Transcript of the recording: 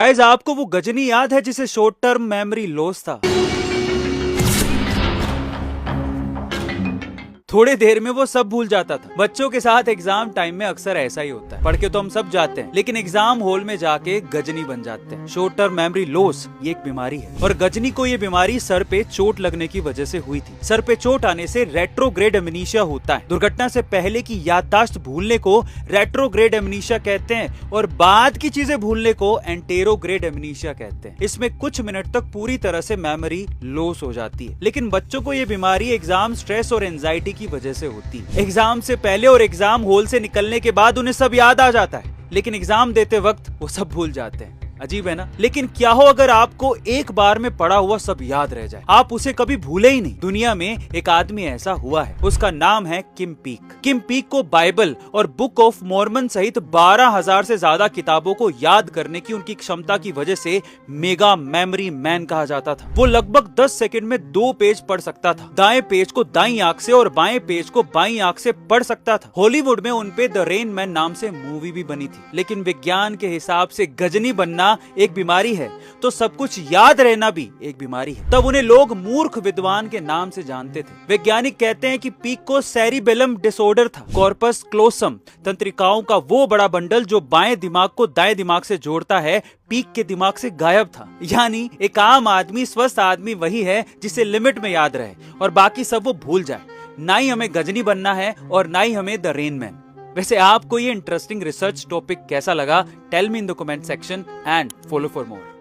Guys, आपको वो गजनी याद है जिसे शॉर्ट टर्म मेमोरी लॉस था? थोड़े देर में वो सब भूल जाता था। बच्चों के साथ एग्जाम टाइम में अक्सर ऐसा ही होता है। पढ़ के तो हम सब जाते हैं, लेकिन एग्जाम हॉल में जाके गजनी बन जाते हैं। शॉर्ट टर्म मेमोरी लॉस ये एक बीमारी है, और गजनी को ये बीमारी सर पे चोट लगने की वजह से हुई थी। सर पे चोट आने से रेट्रोग्रेड एमनीशिया होता है। दुर्घटना से पहले की याददाश्त भूलने को रेट्रोग्रेड एमनीशिया कहते हैं, और बाद की चीजें भूलने को एंटेरोग्रेड एमनीशिया कहते हैं। इसमें कुछ मिनट तक पूरी तरह से मेमोरी लॉस हो जाती है। लेकिन बच्चों को ये बीमारी एग्जाम स्ट्रेस और एंजाइटी की वजह से होती है। एग्जाम से पहले और एग्जाम हॉल से निकलने के बाद उन्हें सब याद आ जाता है, लेकिन एग्जाम देते वक्त वो सब भूल जाते हैं। अजीब है ना? लेकिन क्या हो अगर आपको एक बार में पढ़ा हुआ सब याद रह जाए, आप उसे कभी भूले ही नहीं। दुनिया में एक आदमी ऐसा हुआ है, उसका नाम है किम पीक। किम पीक को बाइबल और बुक ऑफ मॉर्मन सहित 12,000 से ज्यादा किताबों को याद करने की उनकी क्षमता की वजह से मेगा मेमोरी मैन कहा जाता था। वो लगभग 10 सेकंड में 2 पेज पढ़ सकता था। दाएं पेज को दाईं आंख से और बाएं पेज को बाईं आंख से पढ़ सकता था। हॉलीवुड में उनपे द रेन मैन नाम से मूवी भी बनी थी। लेकिन विज्ञान के हिसाब से गजनी बनना एक बीमारी है, तो सब कुछ याद रहना भी एक बीमारी है। तब उन्हें लोग मूर्ख विद्वान के नाम से जानते थे। वैज्ञानिक कहते हैं कि पीक को सेरिबेलम डिसऑर्डर था। कॉर्पस क्लोसम तंत्रिकाओं का वो बड़ा बंडल जो बाएं दिमाग को दाएं दिमाग से जोड़ता है, पीक के दिमाग से गायब था। यानी एक आम आदमी, स्वस्थ आदमी वही है जिसे लिमिट में याद रहे और बाकी सब वो भूल जाए। ना ही हमें गजनी बनना है और ना ही हमें द रेन मैन। वैसे आपको ये इंटरेस्टिंग रिसर्च टॉपिक कैसा लगा? Tell me in the comment section and follow for more.